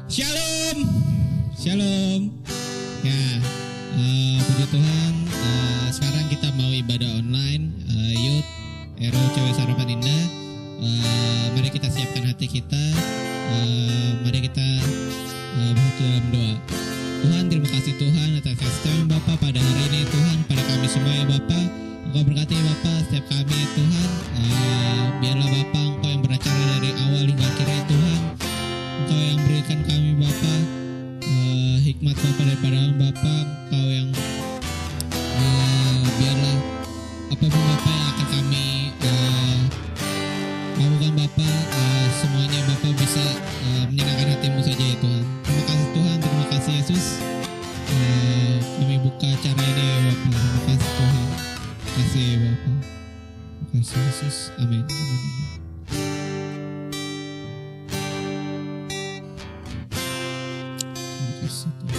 Shalom, shalom. Ya, puji Tuhan. Sekarang kita mau ibadah online, Youth ROCW Sarapan Indah. Mari kita siapkan hati kita. Mari kita bersatu dalam doa. Tuhan, terima kasih Tuhan atas kasih Tuhan Bapa pada hari ini Tuhan, pada kami semua ya Bapa. Engkau berkati Bapa setiap kami ya Tuhan. Biarlah Bapa Engkau yang beracara dari awal hingga akhir ya Tuhan. Engkau yang berikan kami Bapa hikmat Bapa daripada Bapa. Engkau yang biarlah apapun Bapa yang akan kami lakukan Bapa, semuanya Bapa bisa menyenangkan hati-Mu saja ya Tuhan. Terima kasih Tuhan, terima kasih Yesus. Kami buka acara ini ya Bapa. Terima kasih Tuhan. Terima kasih Bapa. Terima kasih Yesus. Amin. Terima kasih Tuhan.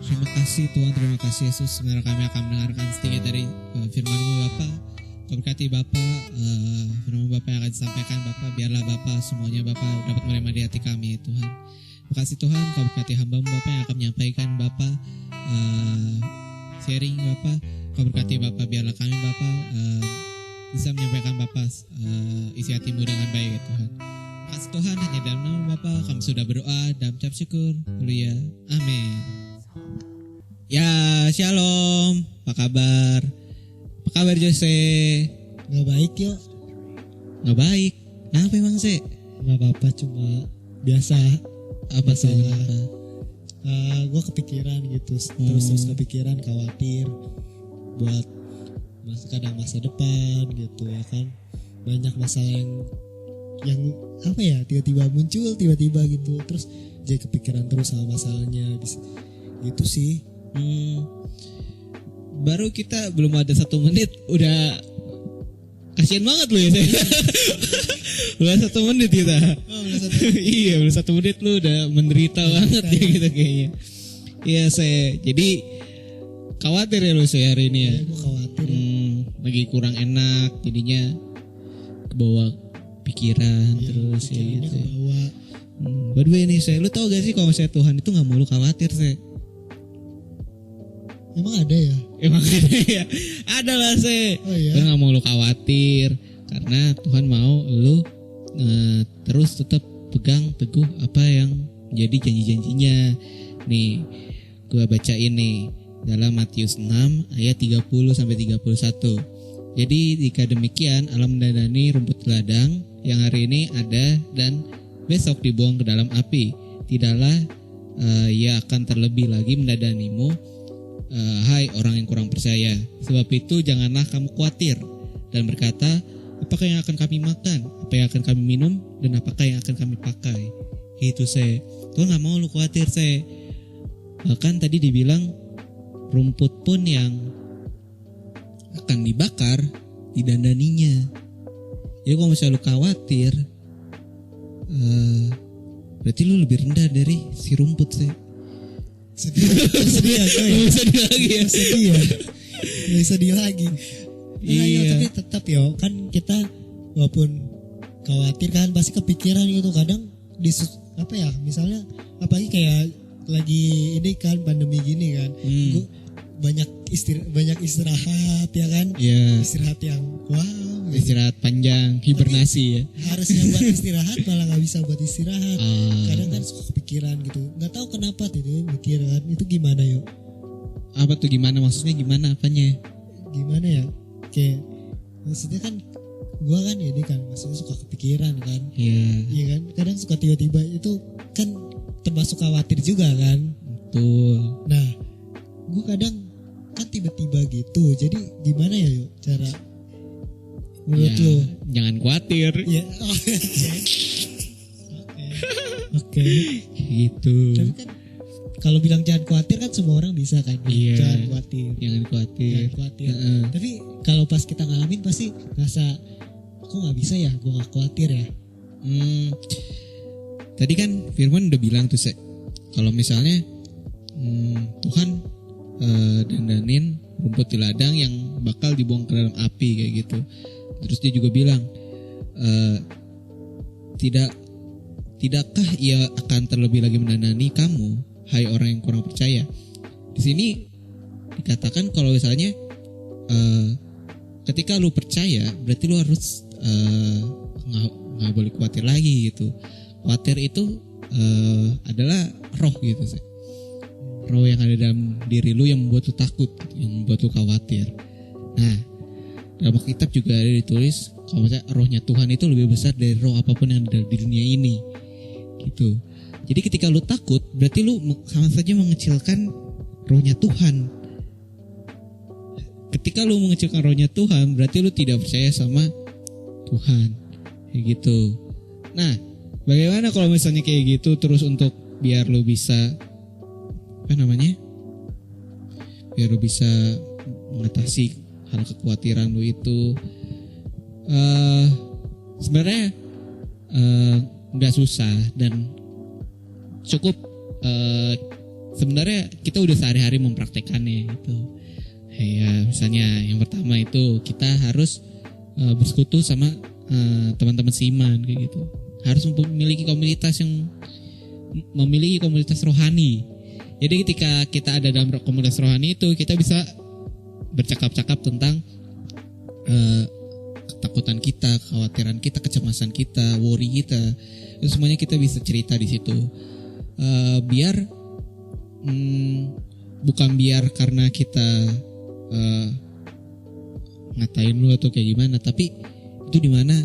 Terima kasih Tuhan, terima kasih Yesus. Sebenarnya kami akan mendengarkan sedikit dari firman-Mu Bapa. Kau berkati Bapa, firman Bapa yang akan disampaikan Bapa, biarlah Bapa semuanya Bapa dapat menerima di hati kami Tuhan. Terima kasih Tuhan, Kau berkati hamba-Mu Bapa yang akan menyampaikan Bapa, sharing Bapa. Kau berkati Bapa, biarlah kami Bapa bisa menyampaikan Bapa isi hati-Mu dengan baik Tuhan. Terima kasih Tuhan, hanya dalam nama Bapa kami sudah berdoa dan mengucap syukur. Haleluya. Amin. Ya, shalom. Apa kabar? Apa kabar Jose? Gak baik yuk. Gak baik. Kenapa emang sih? Gak apa-apa, cuma biasa. Apa sih? Gue kepikiran gitu, terus kepikiran, khawatir buat masa depan gitu ya kan. Banyak masalah yang apa ya, tiba-tiba muncul tiba-tiba gitu, terus jadi kepikiran terus sama masalahnya gitu sih. Baru kita belum ada 1 menit udah kasian banget lu ya saya. Belum 1 menit kita. Iya, belum 1 menit lu udah menderita banget ya gitu kayaknya. Iya saya. Jadi khawatir ya lu saya hari ini ya. Gue khawatir. Lagi kurang enak jadinya kebawa pikiran terus ya gitu. Kebawa. By the way nih saya, lu tau gak sih kalau misalnya Tuhan itu gak mau lu khawatir saya? Emang ada ya? Emang ada ya? Ada lah saya. Oh iya? Tuhan gak mau lu khawatir karena Tuhan mau lu terus tetap pegang teguh apa yang menjadi janji-janjinya. Nih gua bacain nih dalam Matius 6 ayat 30-31. Jadi jika demikian Allah mendandani rumput ladang yang hari ini ada dan besok dibuang ke dalam api. Tidaklah ia akan terlebih lagi mendadanimu, hai orang yang kurang percaya. Sebab itu janganlah kamu khawatir dan berkata, apakah yang akan kami makan, apa yang akan kami minum, dan apakah yang akan kami pakai. Itu saya. Tuhan gak mau lu khawatir saya. Bahkan tadi dibilang rumput pun yang akan dibakar didandaninya. Jadi kalau misalnya lu khawatir, berarti lu lebih rendah dari si rumput sih. Sedih lagi ya. Sedih lagi. Iya. Tapi tetap yo kan kita walaupun khawatir kan pasti kepikiran gitu kadang apa ya, misalnya apalagi kayak lagi ini kan pandemi gini kan. Gue banyak istirahat ya kan. Yeah. Istirahat yang wow. Istirahat panjang, hibernasi ya. Harusnya buat istirahat malah nggak bisa buat istirahat. Kadang kan suka kepikiran gitu. Nggak tahu kenapa itu mikir kan. Itu gimana yuk? Apa tuh gimana? Maksudnya gimana apanya? Gimana ya? Kayak maksudnya kan gua kan ini kan maksudnya suka kepikiran kan. Iya. Iya kan. Kadang suka tiba-tiba itu kan termasuk khawatir juga kan. Betul. Nah, gua kadang kan tiba-tiba gitu. Jadi gimana ya yuk cara menurut ya, lo? Jangan khawatir. Ya. Oke. Gitu. Tapi kan kalau bilang jangan khawatir kan semua orang bisa kan. Iya. Jangan khawatir. Jangan khawatir. Tapi kalau pas kita ngalamin pasti ngerasa kok nggak bisa ya, gue nggak khawatir ya. Tadi kan Firman udah bilang tuh kalau misalnya Tuhan dandanin rumput di ladang yang bakal dibuang ke dalam api kayak gitu. Terus dia juga bilang tidakkah ia akan terlebih lagi mendandani kamu, hai orang yang kurang percaya. Di sini dikatakan kalau misalnya ketika lu percaya berarti lu harus nggak boleh khawatir lagi gitu. Khawatir itu adalah roh gitu sih. Roh yang ada dalam diri lu yang membuat lu takut, yang membuat lu khawatir. Nah, dalam Alkitab juga ada ditulis kalau misalnya rohnya Tuhan itu lebih besar dari roh apapun yang ada di dunia ini. gitu. Jadi ketika lu takut berarti lu sama saja mengecilkan rohnya Tuhan. Ketika lu mengecilkan rohnya Tuhan berarti lu tidak percaya sama Tuhan, kayak gitu. Nah, bagaimana kalau misalnya kayak gitu terus untuk biar lu bisa biar lu bisa mengatasi hal kekhawatiran lu itu, sebenarnya nggak susah dan cukup. Sebenarnya kita udah sehari-hari mempraktekannya gitu. Ya, misalnya yang pertama itu kita harus bersekutu sama teman-teman seiman kayak gitu. Harus memiliki komunitas rohani. Jadi ketika kita ada dalam komunitas rohani itu kita bisa bercakap-cakap tentang ketakutan kita, kekhawatiran kita, kecemasan kita, worry kita. Itu semuanya kita bisa cerita di situ. Biar bukan biar karena kita ngatain lu atau kayak gimana, tapi itu dimana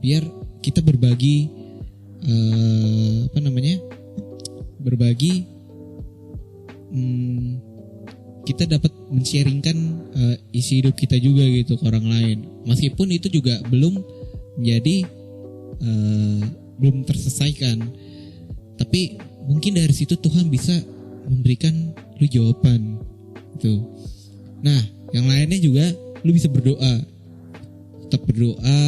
biar kita berbagi kita dapat men-sharingkan isi hidup kita juga gitu ke orang lain, meskipun itu juga belum menjadi belum terselesaikan, tapi mungkin dari situ Tuhan bisa memberikan lu jawaban gitu. Nah, yang lainnya juga lu bisa berdoa, tetap berdoa,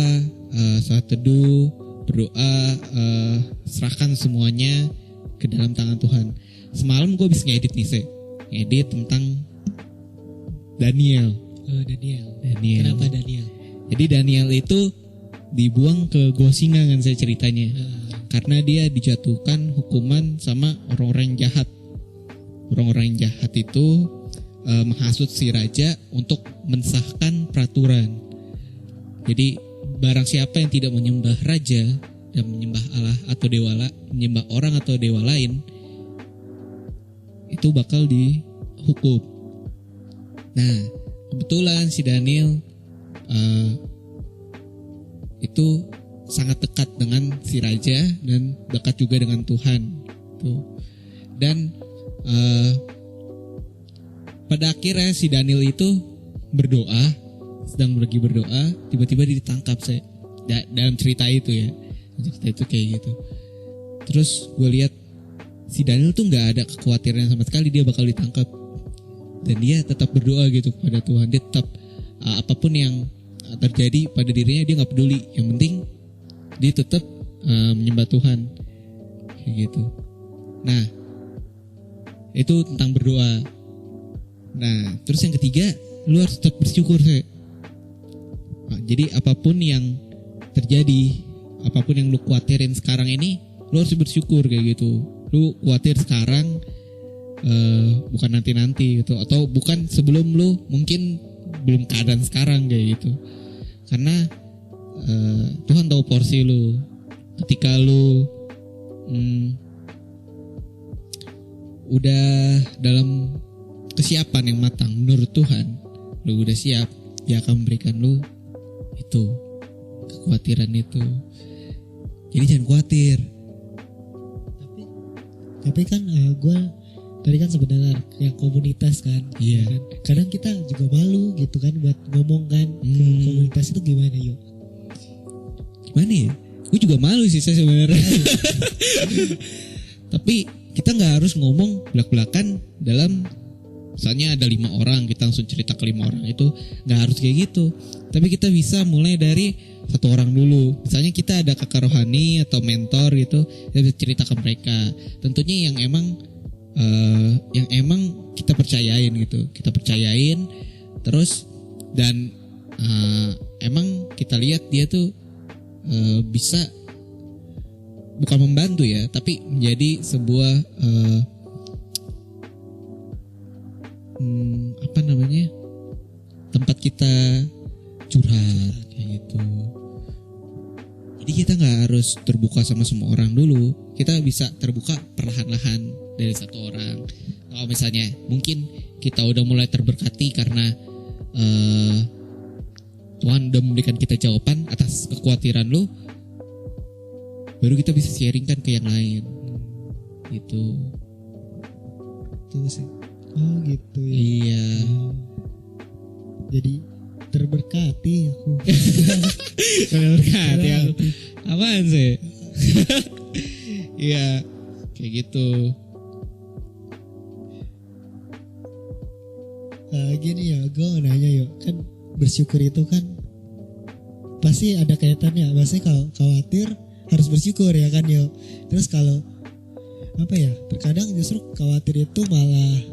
saat teduh, berdoa, serahkan semuanya ke dalam tangan Tuhan. Semalam gue habis ngedit tentang Daniel. Oh, Daniel. Kenapa Daniel? Jadi Daniel itu dibuang ke gua singa kan saya ceritanya. Karena dia dijatuhkan hukuman sama orang-orang yang jahat. Orang-orang yang jahat itu menghasut si raja untuk mensahkan peraturan. Jadi barang siapa yang tidak menyembah raja dan menyembah Allah atau menyembah orang atau dewa lain, itu bakal dihukum. Nah, kebetulan si Daniel itu sangat dekat dengan si raja dan dekat juga dengan Tuhan. Dan pada akhirnya si Daniel itu sedang lagi berdoa, tiba-tiba ditangkap dalam cerita itu ya. Cerita itu kayak gitu. Terus gue lihat si Daniel tuh nggak ada kekhawatiran sama sekali dia bakal ditangkap, dan dia tetap berdoa gitu kepada Tuhan. Dia tetap apapun yang terjadi pada dirinya dia nggak peduli, yang penting dia tetap menyembah Tuhan kayak gitu. Nah, itu tentang berdoa. Nah, terus yang ketiga, lu harus tetap bersyukur. Jadi apapun yang terjadi, apapun yang lu khawatirin sekarang ini, lu harus bersyukur kayak gitu. Lu khawatir sekarang, bukan nanti gitu, atau bukan sebelum lu mungkin belum keadaan sekarang kayak gitu. Karena Tuhan tahu porsi lu. Ketika lu udah dalam kesiapan yang matang menurut Tuhan, lu udah siap, dia akan memberikan lu itu, kekhawatiran itu. Jadi jangan khawatir. Tapi kan gue tadi kan sebenarnya yang komunitas kan. Iya. Kan? Kadang kita juga malu gitu kan buat ngomong kan ke komunitas itu gimana yuk? Gimana ya? Gue juga malu sih saya sebenarnya. Tapi kita nggak harus ngomong belak-belakan dalam, misalnya ada 5 orang kita langsung cerita ke 5 orang, itu nggak harus kayak gitu. Tapi kita bisa mulai dari 1 orang dulu. Misalnya kita ada kakak rohani atau mentor gitu, kita bisa cerita ke mereka. Tentunya yang emang kita percayain gitu, kita percayain terus, dan emang kita lihat dia tuh bisa bukan membantu ya, tapi menjadi sebuah tempat kita curhat kayak gitu. Jadi kita nggak harus terbuka sama semua orang dulu, kita bisa terbuka perlahan-lahan dari 1 orang. Kalau misalnya mungkin kita udah mulai terberkati karena Tuhan udah memberikan kita jawaban atas kekhawatiran lu, baru kita bisa sharing kan ke yang lain. Gitu. Tuh sih. Oh gitu ya. Iya. Jadi terberkati aku. Terberkati aku. Apaan sih? Iya, kayak gitu. Gini ya, gue mau nanya yuk, kan bersyukur itu kan pasti ada kaitannya. Pasti kalau khawatir harus bersyukur ya kan yuk. Terus kalau apa ya? Terkadang justru khawatir itu malah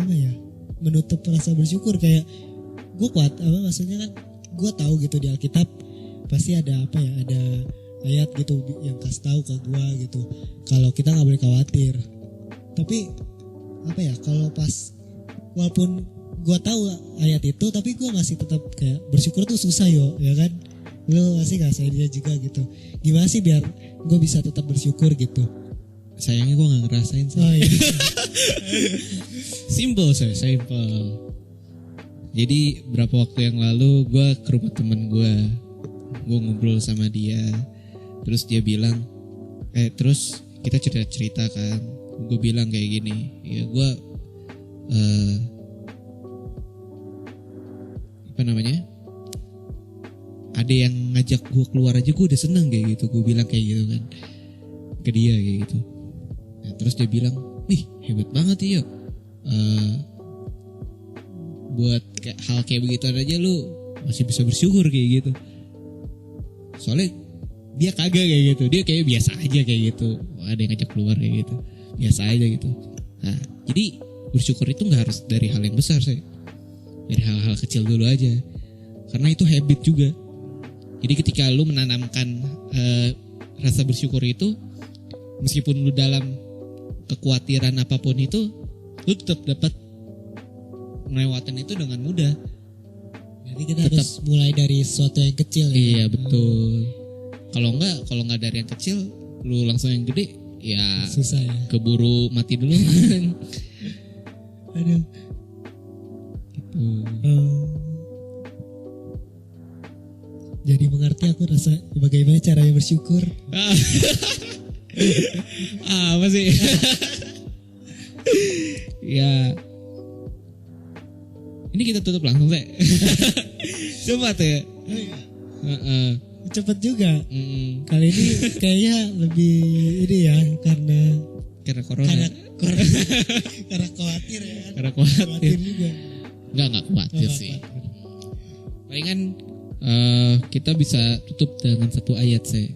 apa ya? Menutup rasa bersyukur. Kayak gue kuat apa maksudnya kan? Gue tahu gitu di Alkitab pasti ada apa ya? Ada ayat gitu yang kasih tahu ke gue gitu. Kalau kita nggak boleh khawatir. Tapi apa ya? Kalau pas walaupun gue tahu ayat itu, tapi gue masih tetap kayak bersyukur tuh susah yo, ya kan? Lo masih ngerasain dia juga gitu. Gimana sih biar gue bisa tetap bersyukur gitu? Sayangnya gue nggak ngerasain. Oh iya. Simple. Jadi berapa waktu yang lalu gue ke rumah temen gue ngobrol sama dia, terus dia bilang, terus kita cerita kan, gue bilang kayak gini, ya gue apa namanya, ada yang ngajak gue keluar aja gue udah seneng kayak gitu. Gue bilang kayak gitu kan ke dia kayak gitu. Nah, terus dia bilang, wih hebat banget ya, buat hal kayak begituan aja lu masih bisa bersyukur kayak gitu. Soalnya dia kagak kayak gitu, dia kayak biasa aja kayak gitu. Ada yang ngajak keluar kayak gitu, biasa aja gitu. Nah, jadi bersyukur itu nggak harus dari hal yang besar sih, dari hal-hal kecil dulu aja, karena itu habit juga. Jadi ketika lu menanamkan rasa bersyukur itu, meskipun lu dalam kekhawatiran apapun itu, lu tetap dapat melewatkan itu dengan mudah. Jadi kita harus mulai dari sesuatu yang kecil ya. Iya betul. Kalau nggak dari yang kecil, lu langsung yang gede, ya susah ya. Keburu mati dulu. Aduh. Gitu. Jadi mengerti aku rasa bagaimana caranya bersyukur. Apa sih? Ya. Ini kita tutup langsung sih. Cepat ya. Cepat juga. Kali ini kayaknya lebih ini ya karena corona. Karena khawatir ya kan. Karena khawatir juga. Enggak khawatir sih. Palingan kita bisa tutup dengan satu ayat sih.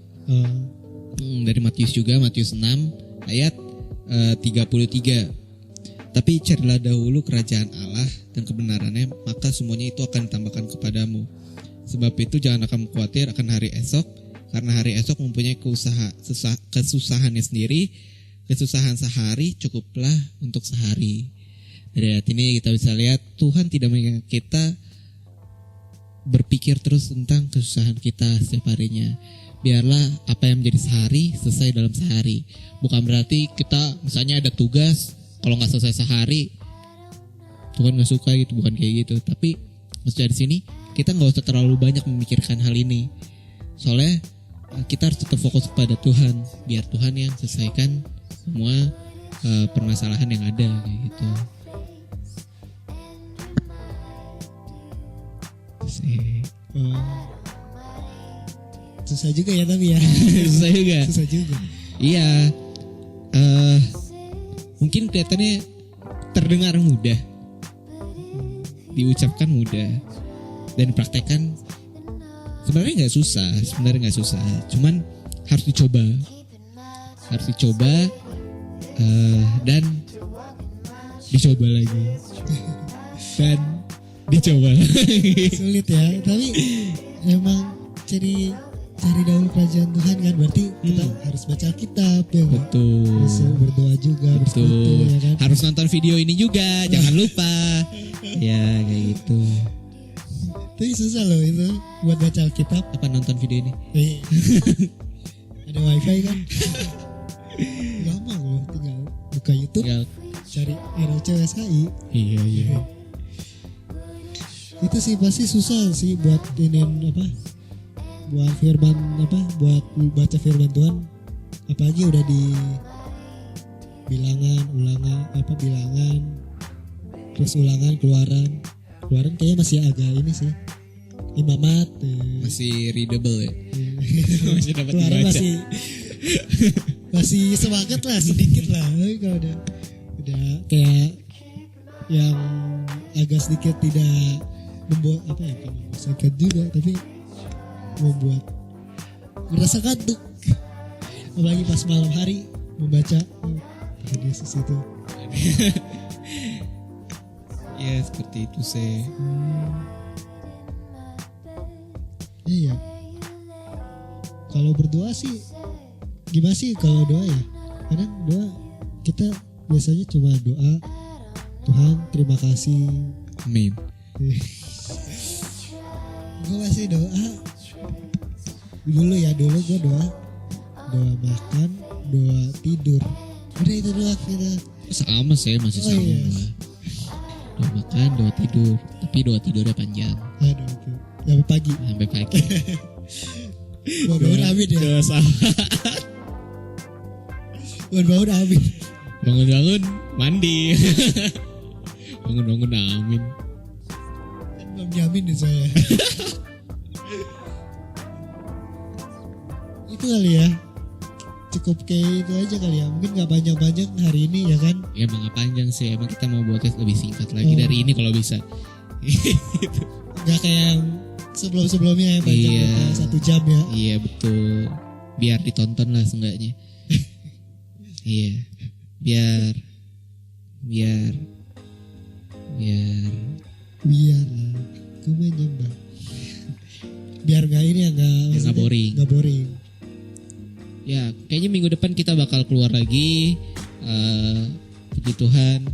Dari Matius juga, Matius 6 ayat 33. Tapi carilah dahulu kerajaan Allah dan kebenarannya, maka semuanya itu akan ditambahkan kepadamu. Sebab itu jangan akan khawatir akan hari esok, karena hari esok mempunyai kesusahannya sendiri. Kesusahan sehari cukuplah untuk sehari. Dari ayat ini kita bisa lihat Tuhan tidak menginginkan kita berpikir terus tentang kesusahan kita setiap harinya. Biarlah apa yang menjadi sehari selesai dalam sehari. Bukan berarti kita misalnya ada tugas, kalau nggak selesai sehari Tuhan nggak suka gitu, bukan kayak gitu. Tapi maksudnya di sini kita nggak usah terlalu banyak memikirkan hal ini. Soalnya kita harus tetap fokus kepada Tuhan, biar Tuhan yang selesaikan semua permasalahan yang ada kayak gitu. Susah juga ya tapi ya. Susah juga. Iya. Mungkin kelihatannya terdengar mudah, diucapkan mudah, dan dipraktekkan sebenarnya nggak susah. Cuman harus dicoba, dan dicoba lagi, dan dicoba lagi. Sulit ya, tapi emang cari dahulu kerajaan Tuhan kan, berarti kita harus baca kitab ya kan? Betul. Harus berdoa juga, bersekutu ya kan? Harus nonton video ini juga, jangan lupa. Ya kayak gitu. Tapi susah loh itu buat baca kitab. Apa nonton video ini? Ada wifi kan? Gampang loh, tinggal buka YouTube, cari ROCWSKI. Iya. Itu sih pasti susah sih buat buat baca firman Tuhan apalagi udah di bilangan terus ulangan keluaran kayaknya masih agak ini sih imamat Masih readable ya. Masih dapat keluaran dibaca. masih semangat lah sedikit lah. Tapi kalau udah kayak yang agak sedikit tidak membuat apa ya, bukan membosankan juga tapi membuat merasa kantuk, apalagi pas malam hari membaca Tuhan Yesus itu. Ya seperti itu sih. Iya. Kalau berdoa sih gimana sih kalau doa ya? Kadang doa kita biasanya cuma doa Tuhan terima kasih. Amin. Gue masih doa dulu gue doa makan, doa tidur, udah itu doang kita. Sama sih, masih Oh, sama iya. gua. Doa makan, doa tidur. Tapi doa tidurnya panjang Aduh itu sampai pagi. sampai pagi. Bangun amin ya. Doa sahat. Bangun amin. Bangun-bangun mandi. Bangun-bangun amin. Kan belum nyamin nih saya. Itu kali ya. Cukup kayak itu aja kali ya. Mungkin gak panjang-panjang hari ini ya kan. Ya emang gak panjang sih. Emang kita mau buat lebih singkat lagi Oh. dari ini kalau bisa. Gak kayak yang sebelum-sebelumnya yang panjang Iya. kayak 1 jam ya. Iya betul. Biar ditonton lah seenggaknya. Iya. Biar Biarlah ku menyembah. Biar gak ini ya gak, Biar nggak boring. Gak boring. ya kayaknya minggu depan kita bakal keluar lagi. Puji Tuhan,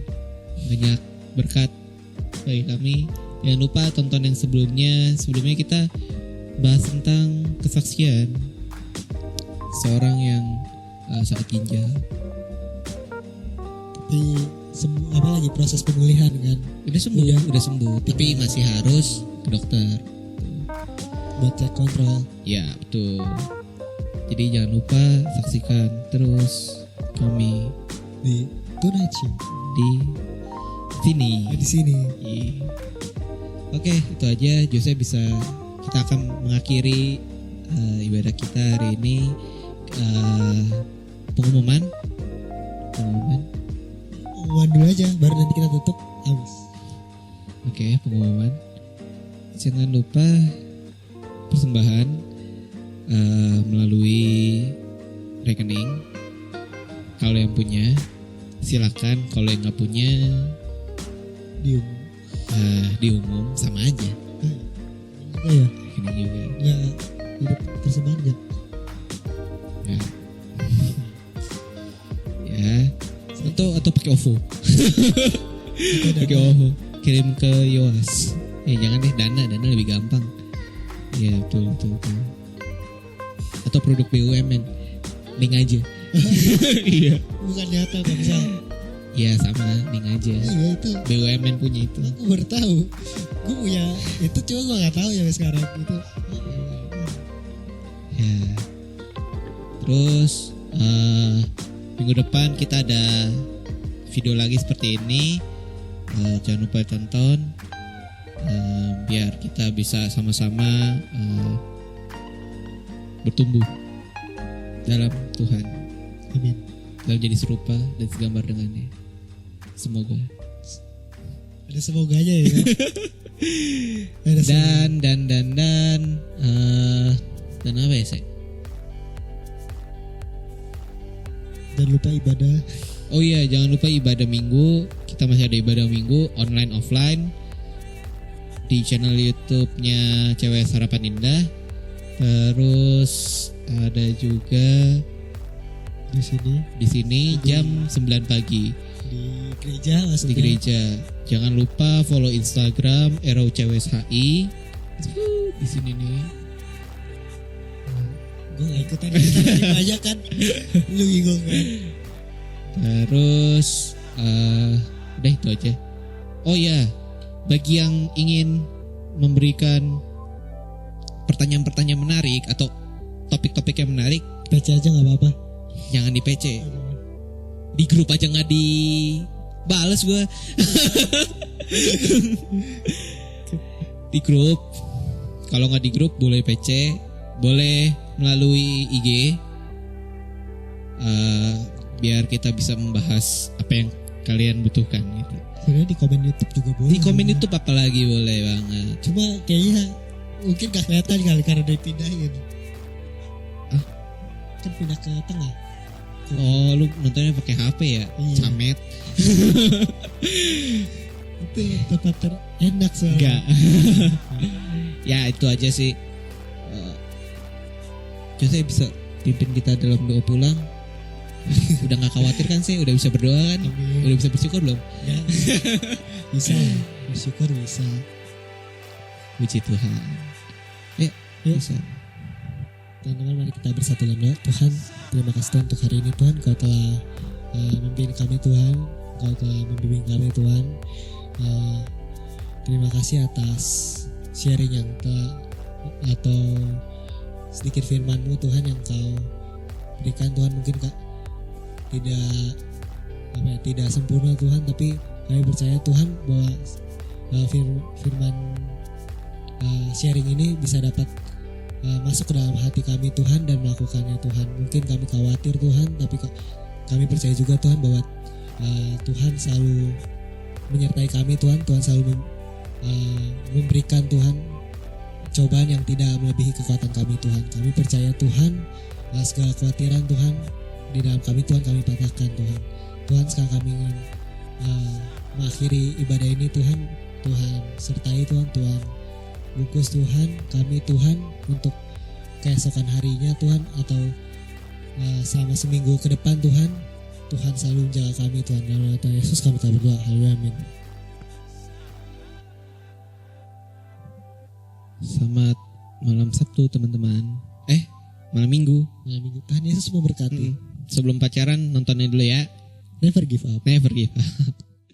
banyak berkat bagi kami. Jangan lupa tonton yang sebelumnya kita bahas tentang kesaksian seorang yang sakit ginjal. Tapi apa lagi proses pemulihan kan Udah sembuh, tapi masih harus ke dokter. buat cek kontrol. Ya betul. Jadi jangan lupa saksikan terus kami Di Tonight Show di sini. di sini. Iya. Oke, itu aja. Jose kita akan mengakhiri ibadah kita hari ini. Pengumuman Dulu aja baru nanti kita tutup habis. Oke, pengumuman. Jangan lupa persembahan melalui rekening. Kalau yang punya silakan, kalau yang nggak punya di umum sama aja. Juga ya Ini juga. nggak hidup persembahan nggak. Ya. Ya. Atau pakai OVO. Pakai OVO. Kirim ke Yoas. Jangan deh, dana lebih gampang. Ya betul. Atau produk BUMN. Link aja. Iya. Bukan nyata kan misal. Ya sama, link aja. Iya itu BUMN punya itu. aku baru tahu. Gue punya itu cuma gue nggak tahu ya sekarang itu. Ya. Terus minggu depan kita ada video lagi seperti ini. Jangan lupa tonton. Biar kita bisa sama-sama bertumbuh dalam Tuhan, Amin. dalam jadi serupa dan segambar dengannya. Semoga. Ada semoganya ya. Ada Dan apa ya, Sek? Jangan lupa ibadah. Oh iya, jangan lupa ibadah minggu. Kita masih ada ibadah minggu online offline di channel YouTube-nya Cewek Sarapan Indah. Terus ada juga Di di sini jam 9 pagi di gereja di maksudnya. gereja. Jangan lupa follow Instagram @ROCWSHI. Di sini nih. Gue gak ikutan aja kan. Lu bingung kan. Terus udah itu aja. Oh ya, bagi yang ingin memberikan pertanyaan-pertanyaan menarik atau topik-topik yang menarik, Baca aja gak apa-apa. jangan di PC. Di grup aja nggak dibales gue. Di grup, kalau nggak di grup boleh PC, boleh melalui IG, biar kita bisa membahas apa yang kalian butuhkan gitu. Sebenarnya di komen YouTube juga boleh. Di komen YouTube apalagi boleh banget. Cuma kayaknya mungkin gak kelihatan kali karena dipindahin. Kan pindah ke tengah. Oh, lu nontonnya pakai HP ya? Iya. Camet. Itu tempat terenak soalnya. Enggak. Ya itu aja sih. Jose bisa pimpin kita dalam doa pulang. Udah gak khawatir kan sih? Udah bisa berdoa kan? Amin. Udah bisa bersyukur belum? Ya. Bisa. Bersyukur bisa. Puji Tuhan. Yuk. Bisa. Teman-teman, mari kita bersatu dalam doa. Tuhan, terima kasih Tuhan untuk hari ini. Tuhan, Kau telah memimpin kami Tuhan. Kau telah membimbing kami Tuhan. Terima kasih atas sharing yang atau sedikit firman-Mu Tuhan yang Kau berikan Tuhan. Mungkin Kak tidak sempurna Tuhan, tapi kami percaya Tuhan bahwa firman sharing ini bisa dapat masuk ke dalam hati kami Tuhan dan melakukannya Tuhan. Mungkin kami khawatir Tuhan, tapi kami percaya juga Tuhan bahwa Tuhan selalu menyertai kami Tuhan. Tuhan selalu memberikan Tuhan cobaan yang tidak melebihi kekuatan kami Tuhan. Kami percaya Tuhan, segala kekhawatiran Tuhan di dalam kami Tuhan kami patahkan Tuhan. Tuhan, sekarang kami ingin mengakhiri ibadah ini Tuhan. Tuhan sertai Tuhan, Tuhan bungkus Tuhan kami Tuhan untuk keesokan harinya Tuhan, atau selama seminggu ke depan Tuhan. Tuhan selalu menjaga kami Tuhan. Dalam nama Tuhan Yesus kami telah berdoa. Haleluya, amin. Selamat malam Sabtu teman-teman. Malam Minggu. Malam Minggu. Tuhan Yesus memberkati. Sebelum pacaran nontonin dulu ya. Never give up. Never give up.